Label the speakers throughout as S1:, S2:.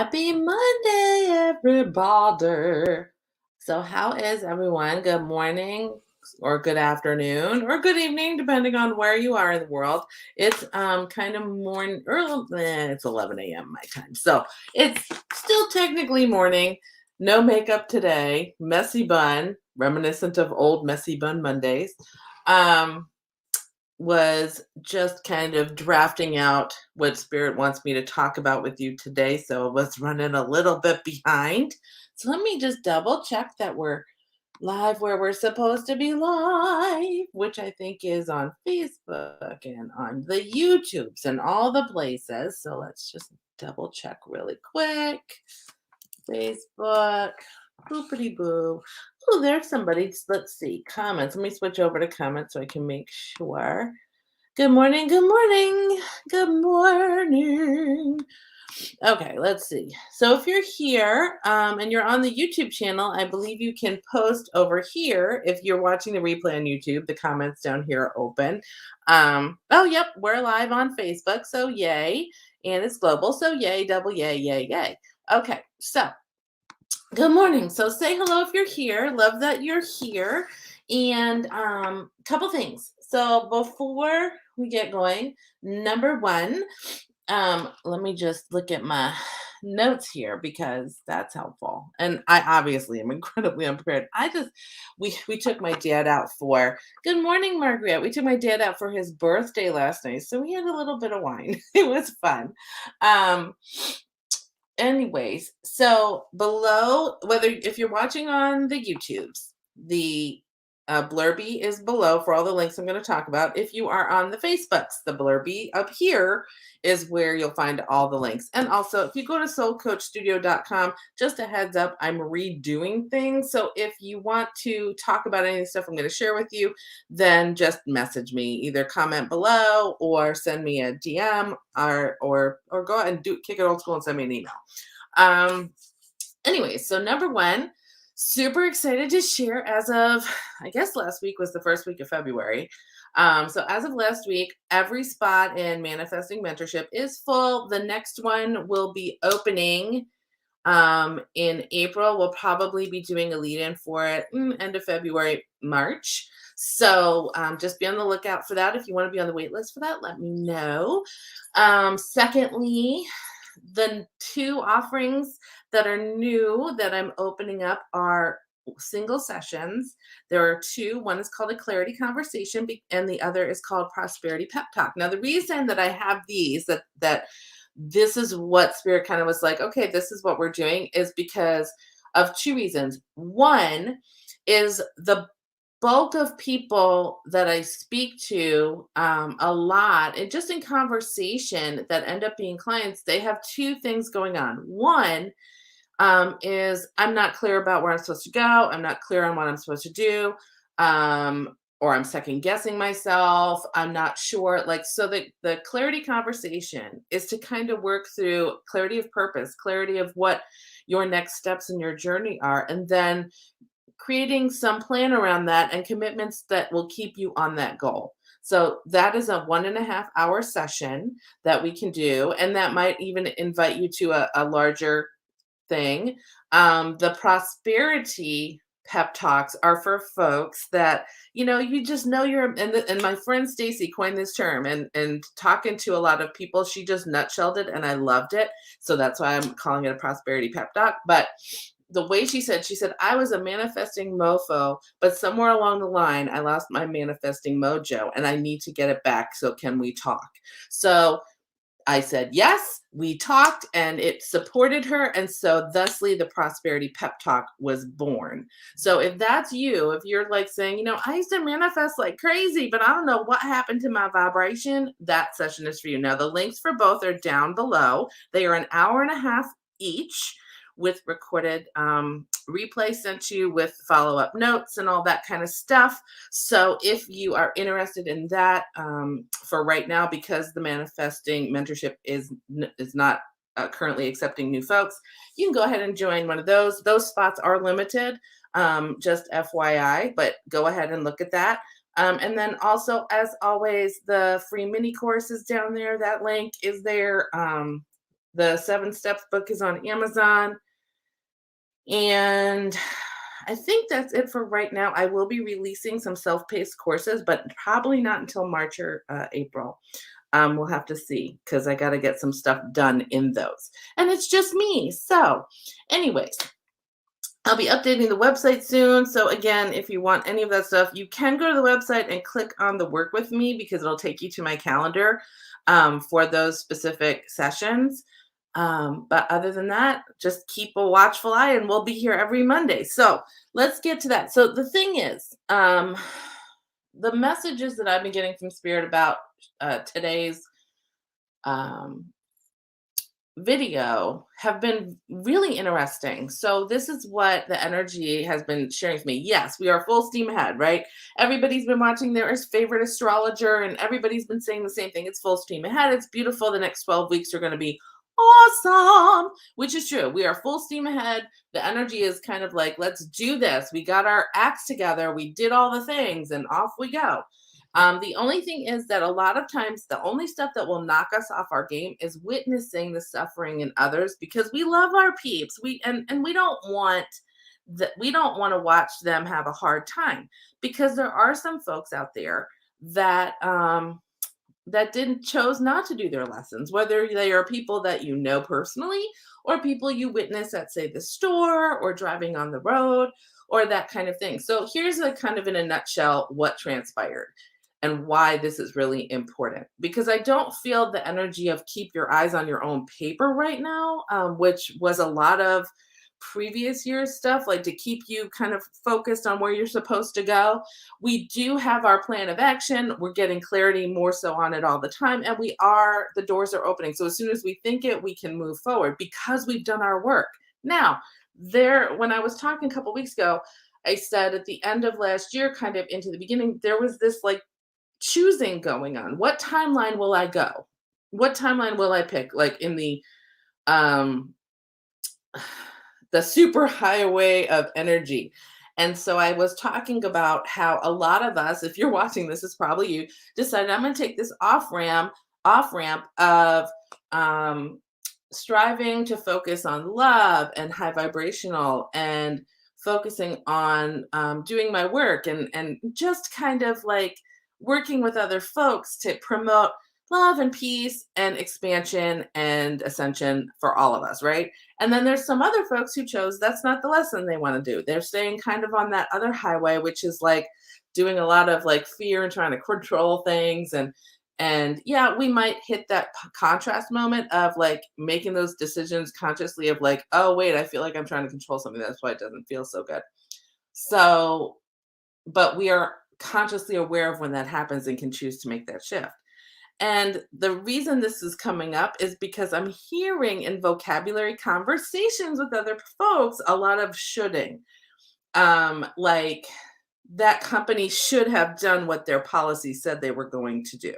S1: Happy Monday, everybody. So, how is everyone? Good morning, or good afternoon, or good evening, depending on where you are in the world. It's kind of morning, early. It's 11 a.m. my time, so it's still technically morning. No makeup today. Messy bun, reminiscent of old messy bun Mondays. Um, was just kind of drafting out what Spirit wants me to talk about with you today. So I was running a little bit behind. So let me just double check that we're live where we're supposed to be live, which I think is on Facebook and on the YouTubes and all the places. So let's just double check really quick. Facebook, boopity boo. Oh, there's somebody. Let's see. Comments. Let me switch over to comments so I can make sure. Good morning, good morning, good morning. Okay, let's see. So if you're here and you're on the YouTube channel, I believe you can post over here. If you're watching the replay on YouTube, the comments down here are open. Oh, yep, we're live on Facebook, so yay. And it's global, so yay, double yay, yay, yay. Okay, so good morning. So say hello if you're here. Love that you're here. And couple things. So before we get going, number one, let me just look at my notes here because that's helpful. And I obviously am incredibly unprepared. We took my dad out for good morning, Margaret. We took my dad out for his birthday last night. So we had a little bit of wine. It was fun. Um Anyways, so below, whether if you're watching on the YouTubes, the blurby is below for all the links I'm going to talk about. If you are on the Facebooks, the blurby up here is where you'll find all the links. And also, if you go to soulcoachstudio.com, just a heads up, I'm redoing things. So if you want to talk about any stuff I'm going to share with you, then just message me, either comment below or send me a DM or go ahead and kick it old school and send me an email. Anyways, so number one, super excited to share as of, I guess last week was the first week of February. So as of last week, every spot in Manifesting Mentorship is full. The next one will be opening in April. We'll probably be doing a lead-in for it end of February, March. So just be on the lookout for that. If you want to be on the wait list for that, let me know. Secondly, the two offerings that are new that I'm opening up are single sessions. There are two. One is called a clarity conversation and the other is called prosperity pep talk. Now, the reason that I have these, that this is what Spirit kind of was like, okay, this is what we're doing, is because of two reasons. One is the bulk of people that I speak to a lot, and just in conversation that end up being clients, they have two things going on. One is I'm not clear about where I'm supposed to go. I'm not clear on what I'm supposed to do. Or I'm second guessing myself. I'm not sure. Like, so the clarity conversation is to kind of work through clarity of purpose, clarity of what your next steps in your journey are, and then creating some plan around that and commitments that will keep you on that goal. So that is a 1.5 hour session that we can do. And that might even invite you to a larger thing. The prosperity pep talks are for folks that, you just know and my friend Stacy coined this term, and talking to a lot of people, she just nutshelled it and I loved it. So that's why I'm calling it a prosperity pep talk. But the way she said, I was a manifesting mofo, but somewhere along the line, I lost my manifesting mojo and I need to get it back. So can we talk? So I said, yes, we talked and it supported her. And so thusly the prosperity pep talk was born. So if that's you, if you're like saying, I used to manifest like crazy, but I don't know what happened to my vibration, that session is for you. Now the links for both are down below. They are 1.5 hours each, with recorded replay sent to you with follow-up notes and all that kind of stuff. So if you are interested in that for right now, because the Manifesting Mentorship is not currently accepting new folks, you can go ahead and join one of those. Those spots are limited, just FYI, but go ahead and look at that. And then also, as always, the free mini course is down there. That link is there. The 7 Steps book is on Amazon. And I think that's it for right now. I will be releasing some self-paced courses, but probably not until March or April. We'll have to see because I got to get some stuff done in those. And it's just me. So, anyways, I'll be updating the website soon. So, again, if you want any of that stuff, you can go to the website and click on the work with me because it'll take you to my calendar for those specific sessions. But other than that, just keep a watchful eye and we'll be here every Monday. So let's get to that. So the thing is, the messages that I've been getting from Spirit about today's um, video have been really interesting. So this is what the energy has been sharing with me. Yes, we are full steam ahead, right? Everybody's been watching their favorite astrologer and everybody's been saying the same thing. It's full steam ahead. It's beautiful. The next 12 weeks are going to be awesome, which is true. We are full steam ahead. The energy is kind of like, let's do this. We got our acts together. We did all the things and off we go. The only thing is that a lot of times the only stuff that will knock us off our game is witnessing the suffering in others because we love our peeps. And we don't want that, we don't want to watch them have a hard time because there are some folks out there that that didn't chose not to do their lessons, whether they are people that you know personally or people you witness at, say, the store or driving on the road or that kind of thing. So here's a kind of in a nutshell what transpired and why this is really important. Because I don't feel the energy of keep your eyes on your own paper right now, which was a lot of previous year's stuff, like to keep you kind of focused on where you're supposed to go. We do have our plan of action. We're getting clarity more so on it all the time. And the doors are opening. So as soon as we think it, we can move forward because we've done our work. Now, when I was talking a couple weeks ago, I said at the end of last year, kind of into the beginning, there was this like choosing going on. What timeline will I go? What timeline will I pick? Like in um the super highway of energy. And so I was talking about how a lot of us, if you're watching this, is probably you, decided I'm going to take this off ramp of striving to focus on love and high vibrational and focusing on doing my work and just kind of like working with other folks to promote love and peace and expansion and ascension for all of us, right? And then there's some other folks who chose that's not the lesson they want to do. They're staying kind of on that other highway, which is like doing a lot of like fear and trying to control things and yeah, we might hit that contrast moment of like making those decisions consciously of like, oh wait, I feel like I'm trying to control something. That's why it doesn't feel so good. So, but we are consciously aware of when that happens and can choose to make that shift. And the reason this is coming up is because I'm hearing in vocabulary conversations with other folks a lot of shoulding. Like that company should have done what their policy said they were going to do.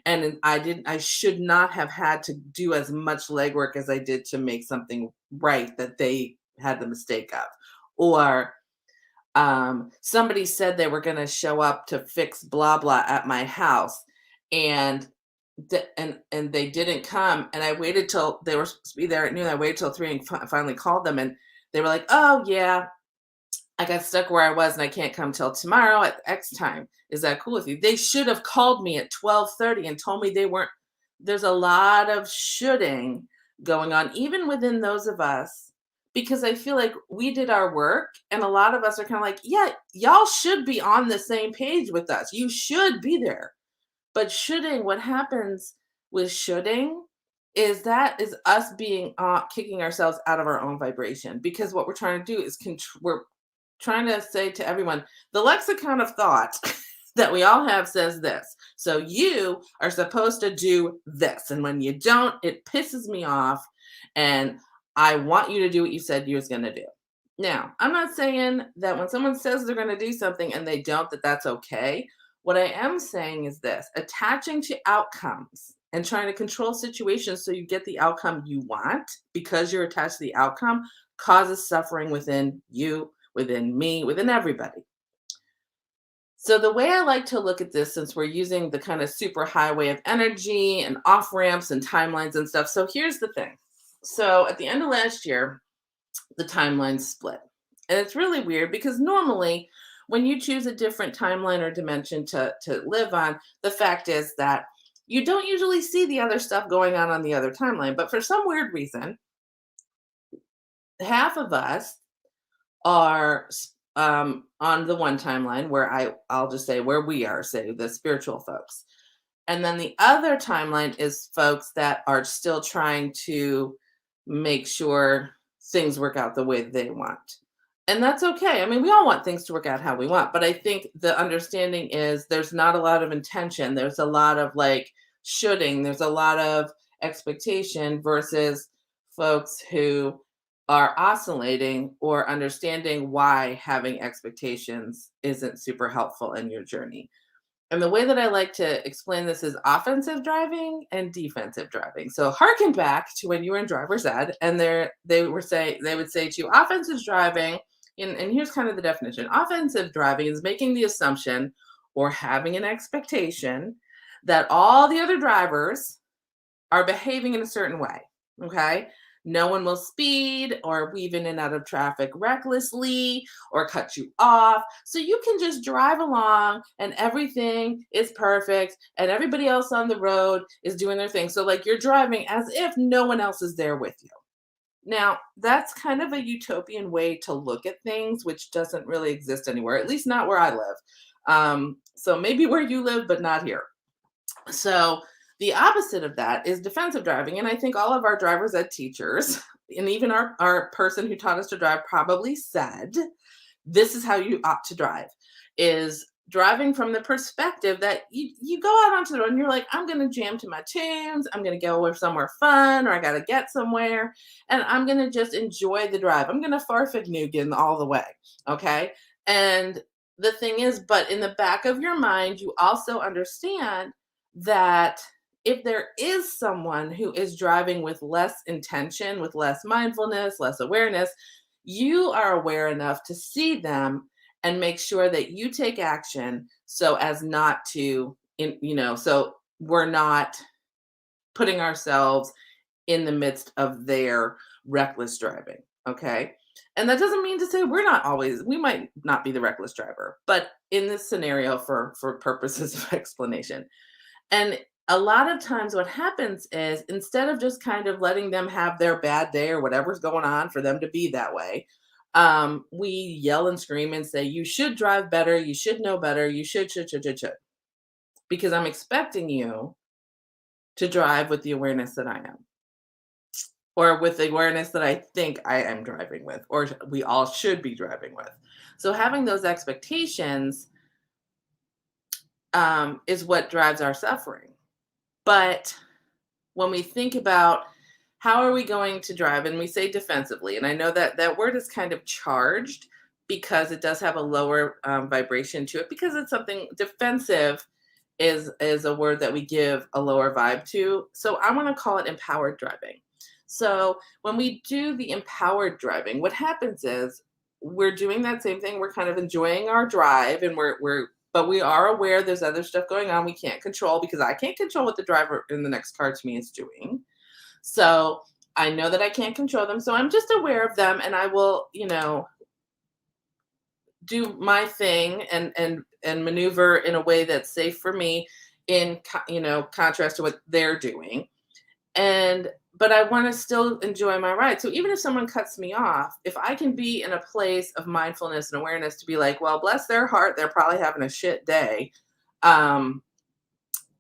S1: And I should not have had to do as much legwork as I did to make something right that they had the mistake of. Or somebody said they were going to show up to fix blah blah at my house and and they didn't come, and I waited till they were supposed to be there at noon. I waited till 3 and finally called them, and they were like, oh yeah, I got stuck where I was and I can't come till tomorrow at X time. Is that cool with you? They should have called me at 12:30 and told me they weren't. There's a lot of shoulding going on, even within those of us, because I feel like we did our work and a lot of us are kind of like, yeah, y'all should be on the same page with us. You should be there. But shoulding, what happens with shoulding is that is us being kicking ourselves out of our own vibration because what we're trying to do is we're trying to say to everyone, the lexicon of thought that we all have says this. So you are supposed to do this. And when you don't, it pisses me off. And I want you to do what you said you was going to do. Now, I'm not saying that when someone says they're going to do something and they don't, that's okay. What I am saying is this: attaching to outcomes and trying to control situations so you get the outcome you want because you're attached to the outcome causes suffering within you, within me, within everybody. So the way I like to look at this, since we're using the kind of super highway of energy and off ramps and timelines and stuff. So here's the thing. So at the end of last year, the timeline split. And it's really weird because normally when you choose a different timeline or dimension to live on, the fact is that you don't usually see the other stuff going on the other timeline. But for some weird reason, half of us are on the one timeline where I'll just say where we are, say the spiritual folks. And then the other timeline is folks that are still trying to make sure things work out the way they want. And that's okay. I mean, we all want things to work out how we want, but I think the understanding is there's not a lot of intention. There's a lot of like shoulding, there's a lot of expectation versus folks who are oscillating or understanding why having expectations isn't super helpful in your journey. And the way that I like to explain this is offensive driving and defensive driving. So harken back to when you were in driver's ed, and they would say to you, offensive driving, and here's kind of the definition. Offensive driving is making the assumption or having an expectation that all the other drivers are behaving in a certain way. Okay. No one will speed or weave in and out of traffic recklessly or cut you off. So you can just drive along and everything is perfect and everybody else on the road is doing their thing. So, like, you're driving as if no one else is there with you. Now, that's kind of a utopian way to look at things, which doesn't really exist anywhere, at least not where I live. So, maybe where you live, but not here. So the opposite of that is defensive driving. And I think all of our drivers ed teachers, and even our person who taught us to drive probably said, this is how you ought to drive, is driving from the perspective that you go out onto the road and you're like, I'm going to jam to my tunes. I'm going to go somewhere fun, or I got to get somewhere, and I'm going to just enjoy the drive. I'm going to farfignugan all the way. Okay. And the thing is, but in the back of your mind, you also understand that if there is someone who is driving with less intention, with less mindfulness, less awareness, you are aware enough to see them and make sure that you take action so as not to, so we're not putting ourselves in the midst of their reckless driving. Okay. And that doesn't mean to say we might not be the reckless driver, but in this scenario, for purposes of explanation. And a lot of times what happens is, instead of just kind of letting them have their bad day or whatever's going on for them to be that way, we yell and scream and say, you should drive better, you should know better, you should, because I'm expecting you to drive with the awareness that I am, or with the awareness that I think I am driving with, or we all should be driving with. So having those expectations is what drives our suffering. But when we think about how are we going to drive, and we say defensively, and I know that that word is kind of charged because it does have a lower vibration to it, because it's something defensive is a word that we give a lower vibe to. So I want to call it empowered driving. So when we do the empowered driving, what happens is we're doing that same thing. We're kind of enjoying our drive, and but we are aware there's other stuff going on we can't control, because I can't control what the driver in the next car to me is doing. So I know that I can't control them. So I'm just aware of them, and I will, do my thing and maneuver in a way that's safe for me, in contrast to what they're doing. But I want to still enjoy my ride. So even if someone cuts me off, if I can be in a place of mindfulness and awareness to be like, well, bless their heart, they're probably having a shit day. And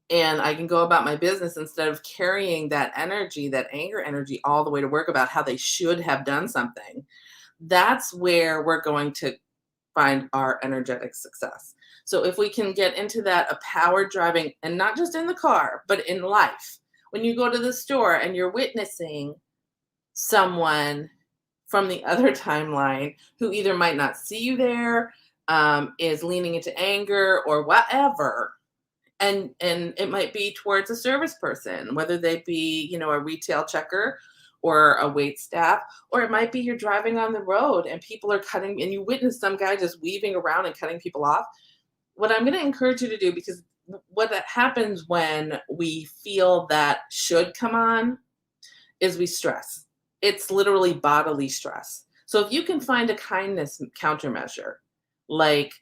S1: I can go about my business instead of carrying that energy, that anger energy, all the way to work about how they should have done something. That's where we're going to find our energetic success. So if we can get into that powered driving, and not just in the car, but in life, when you go to the store and you're witnessing someone from the other timeline who either might not see you there, is leaning into anger or whatever, and it might be towards a service person, whether they be a retail checker or a wait staff, or it might be you're driving on the road and people are cutting, and you witness some guy just weaving around and cutting people off. what I'm going to encourage you to do, because what that happens when we feel that should come on is we stress. It's literally bodily stress. So if you can find a kindness countermeasure, like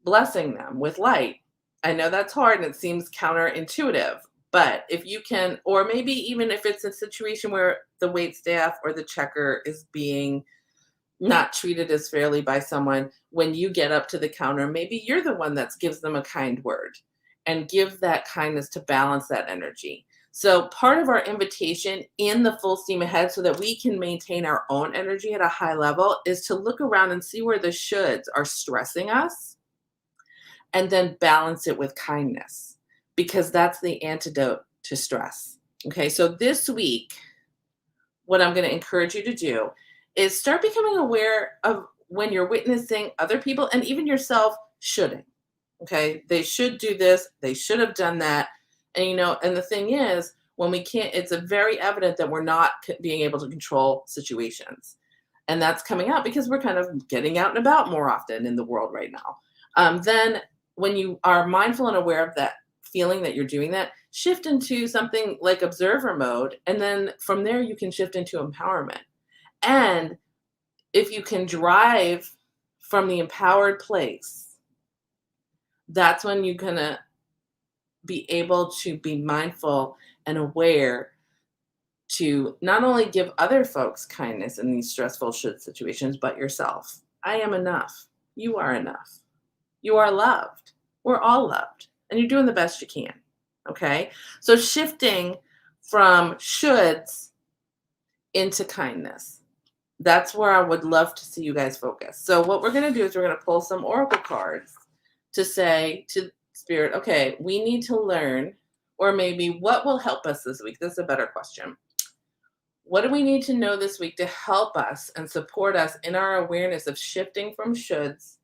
S1: blessing them with light. I know that's hard and it seems counterintuitive, but if you can, or maybe even if it's a situation where the wait staff or the checker is being not treated as fairly by someone, when you get up to the counter, maybe you're the one that gives them a kind word and give that kindness to balance that energy. So part of our invitation in the full steam ahead so that we can maintain our own energy at a high level is to look around and see where the shoulds are stressing us and then balance it with kindness, because that's the antidote to stress. Okay, so this week, what I'm going to encourage you to do is start becoming aware of when you're witnessing other people and even yourself shouldn't. Okay, they should do this, they should have done that. And and the thing is, when we can't, it's a very evident that we're not being able to control situations. And that's coming out because we're kind of getting out and about more often in the world right now. Then when you are mindful and aware of that feeling that you're doing that, shift into something like observer mode. And then from there, you can shift into empowerment. And if you can drive from the empowered place, that's when you're going to be able to be mindful and aware to not only give other folks kindness in these stressful situations, but yourself. I am enough. You are enough. You are loved. We're all loved. And you're doing the best you can. Okay? So shifting from shoulds into kindness. That's where I would love to see you guys focus. So what we're going to do is we're going to pull some oracle cards to say to Spirit, okay, we need to learn, or maybe what will help us this week? This is a better question. What do we need to know this week to help us and support us in our awareness of shifting from shoulds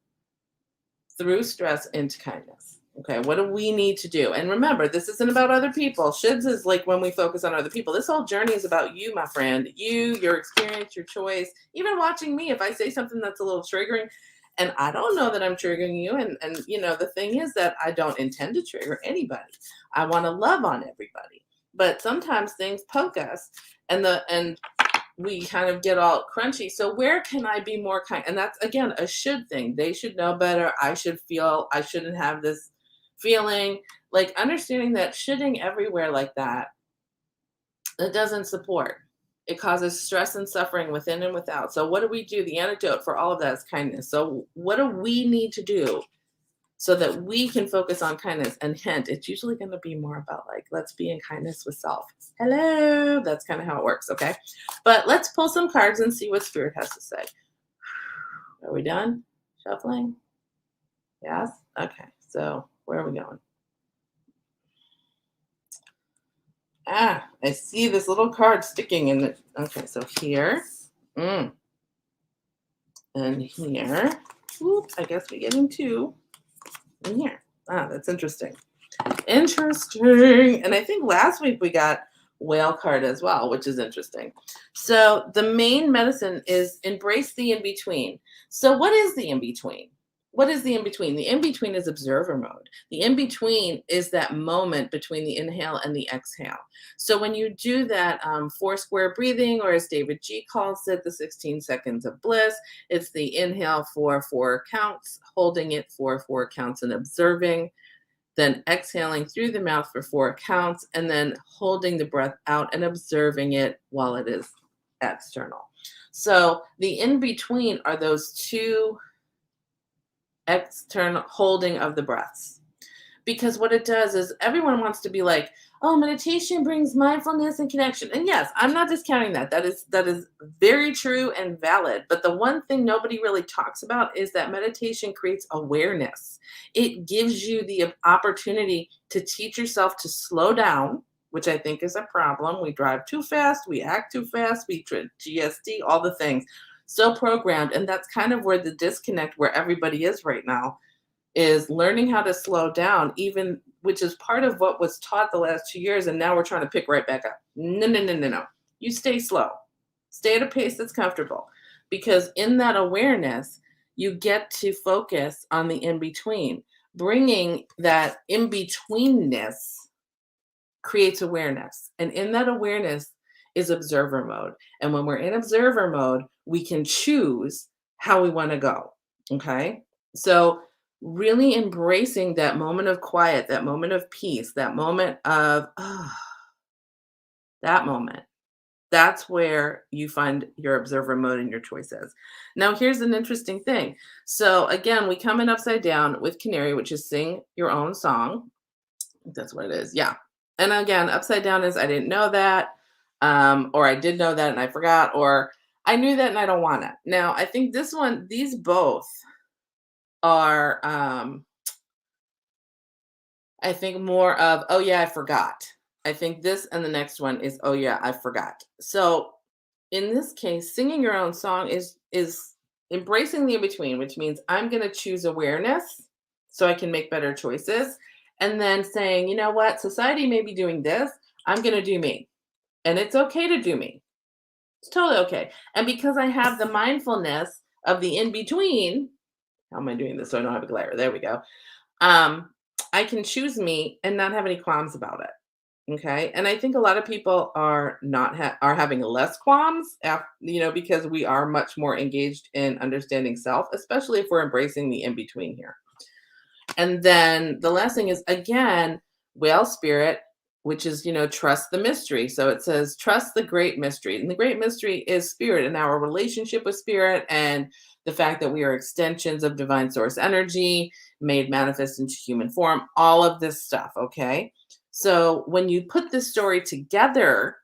S1: through stress into kindness? Okay, what do we need to do? And remember, this isn't about other people. Shoulds is like when we focus on other people. This whole journey is about you, my friend. You, your experience, your choice. Even watching me, if I say something that's a little triggering, and I don't know that I'm triggering you, and the thing is that I don't intend to trigger anybody. I want to love on everybody. But sometimes things poke us, and we kind of get all crunchy. So where can I be more kind? And that's, again, a should thing. They should know better. I shouldn't have this feeling. Like understanding that shoulding everywhere like that, it doesn't support. It causes stress and suffering within and without. So what do we do? The antidote for all of that is kindness. So what do we need to do so that we can focus on kindness? And hint, it's usually going to be more about like, let's be in kindness with self. Hello. That's kind of how it works. Okay. But let's pull some cards and see what Spirit has to say. Are we done shuffling? Yes. Okay. So where are we going? I see this little card sticking in it. Okay. So here. And here. Oops, I guess we're getting two. In here. That's interesting. Interesting. And I think last week we got whale card as well, which is interesting. So the main medicine is embrace the in-between. So what is the in-between? What is the in-between? The in-between is observer mode. The in-between is that moment between the inhale and the exhale. So when you do that 4-square breathing, or as David G calls it, the 16 seconds of bliss, it's the inhale for 4 counts, holding it for 4 counts and observing, then exhaling through the mouth for 4 counts, and then holding the breath out and observing it while it is external. So the in-between are those 2 external holding of the breaths. Because what it does is everyone wants to be like, oh, meditation brings mindfulness and connection. And yes, I'm not discounting that. That is very true and valid. But the one thing nobody really talks about is that meditation creates awareness. It gives you the opportunity to teach yourself to slow down, which I think is a problem. We drive too fast, we act too fast, we GSD, all the things. So programmed. And that's kind of where the disconnect where everybody is right now, is learning how to slow down, even, which is part of what was taught the last 2 years. And now we're trying to pick right back up. No. You stay slow. Stay at a pace that's comfortable, because in that awareness, you get to focus on the in-between. bringing that in-betweenness creates awareness. And in that awareness is observer mode. And when we're in observer mode, we can choose how we want to go. Okay. So, really embracing that moment of quiet, that moment of peace, that moment of, that moment. That's where you find your observer mode and your choices. Now, here's an interesting thing. So, again, we come in upside down with Canary, which is sing your own song. That's what it is. Yeah. And again, upside down is I didn't know that, or I did know that and I forgot, or I knew that and I don't want it. Now, I think this one, these both are, I think more of, oh yeah, I forgot. I think this and the next one is, oh yeah, I forgot. So in this case, singing your own song is embracing the in between, which means I'm going to choose awareness so I can make better choices, and then saying, you know what, society may be doing this, I'm going to do me, and it's okay to do me. It's totally okay. And because I have the mindfulness of the in between, how am I doing this so I don't have a glare? There we go. Um, I can choose me and not have any qualms about it. Okay. And I think a lot of people are not are having less qualms, because we are much more engaged in understanding self, especially if we're embracing the in between here. And then the last thing is, again, whale spirit, which is, trust the mystery. So it says, trust the great mystery. And the great mystery is spirit and our relationship with spirit, and the fact that we are extensions of divine source energy made manifest into human form, all of this stuff. Okay. So when you put this story together,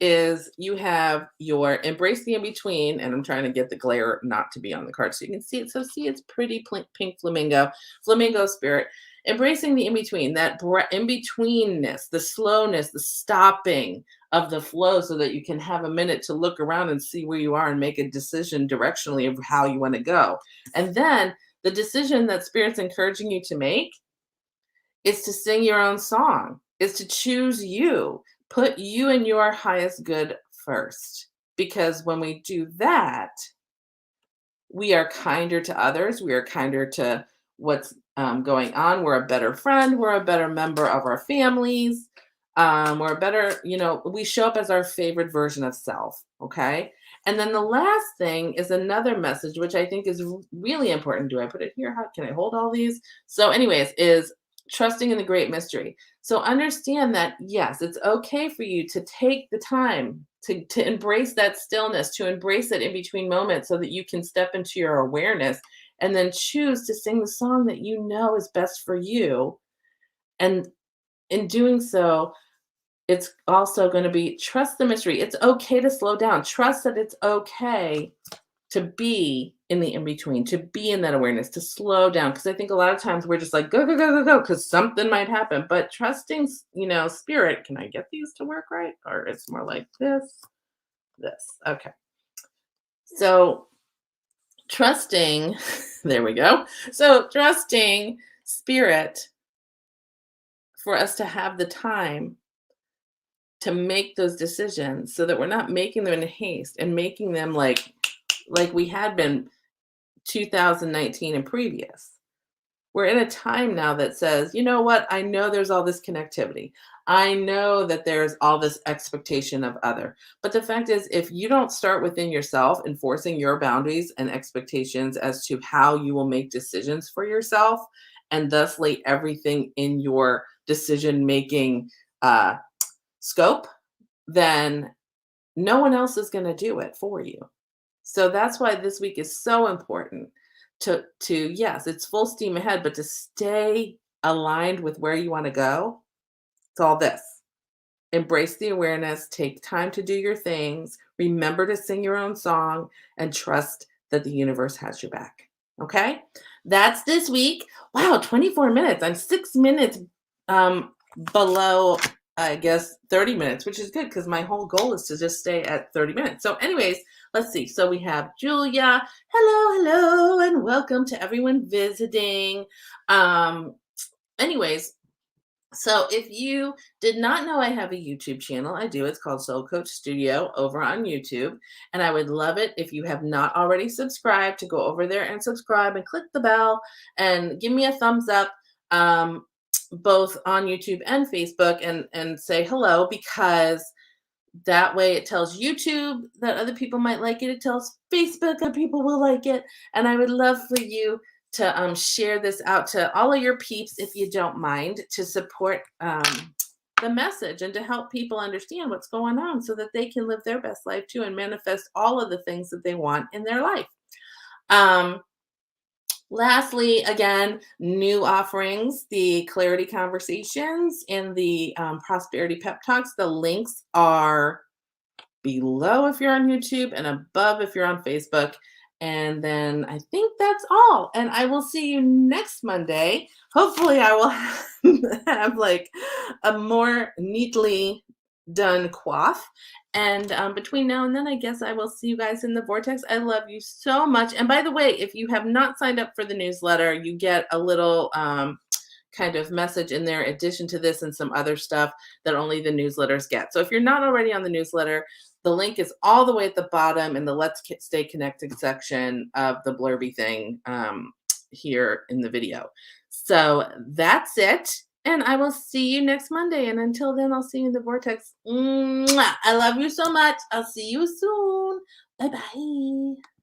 S1: is you have your embrace the in between, and I'm trying to get the glare not to be on the card so you can see it. So see, it's pretty pink flamingo spirit, embracing the in between, that in betweenness, the slowness, the stopping of the flow, so that you can have a minute to look around and see where you are and make a decision directionally of how you want to go. And then the decision that spirit's encouraging you to make is to sing your own song, is to choose you, put you and your highest good first. Because when we do that, we are kinder to others. We are kinder to what's going on. We're a better friend. We're a better member of our families. We're a better, we show up as our favorite version of self. Okay. And then the last thing is another message, which I think is really important. Do I put it here? How can I hold all these? So, anyways, is trusting in the great mystery. So understand that, yes, it's okay for you to take the time to embrace that stillness, to embrace that in between moment, so that you can step into your awareness and then choose to sing the song that you know is best for you. And in doing so, it's also going to be trust the mystery. It's okay to slow down. Trust that it's okay to be in the in between, to be in that awareness, to slow down. Because I think a lot of times we're just like, go, go, go, go, go, because something might happen. But trusting, spirit, can I get these to work right? Or it's more like this. Okay. So trusting, there we go. So trusting spirit for us to have the time to make those decisions, so that we're not making them in haste and making them like we had been 2019 and previous. We're in a time now that says, you know what? I know there's all this connectivity. I know that there's all this expectation of other. But the fact is, if you don't start within yourself, enforcing your boundaries and expectations as to how you will make decisions for yourself, and thus lay everything in your decision making scope, then no one else is going to do it for you. So that's why this week is so important to yes, it's full steam ahead, but to stay aligned with where you want to go. It's all this. Embrace the awareness, take time to do your things, remember to sing your own song, and trust that the universe has your back. Okay? That's this week. Wow, 24 minutes. I'm 6 minutes below, I guess, 30 minutes, which is good because my whole goal is to just stay at 30 minutes. So anyways, let's see. So we have Julia. Hello, and welcome to everyone visiting. Anyways, So if you did not know I have a YouTube channel, I do. It's called Soul Coach Studio over on YouTube. And I would love it if you have not already subscribed to go over there and subscribe and click the bell and give me a thumbs up, both on YouTube and Facebook, and say hello, because that way it tells YouTube that other people might like it. It tells Facebook other people will like it. And I would love for you to share this out to all of your peeps, if you don't mind, to support the message and to help people understand what's going on so that they can live their best life too and manifest all of the things that they want in their life. Um, Lastly, again, new offerings, the clarity conversations and the prosperity pep talks. The links are below if you're on YouTube and above if you're on Facebook. And then I think that's all. And I will see you next Monday. Hopefully, I will have like a more neatly done coif. And between now and then, I guess I will see you guys in the Vortex. I love you so much. And by the way, if you have not signed up for the newsletter, you get a little kind of message in there, addition to this and some other stuff that only the newsletters get. So if you're not already on the newsletter, the link is all the way at the bottom in the Let's Stay Connected section of the blurby thing here in the video. So that's it. And I will see you next Monday. And until then, I'll see you in the Vortex. Mwah! I love you so much. I'll see you soon. Bye bye.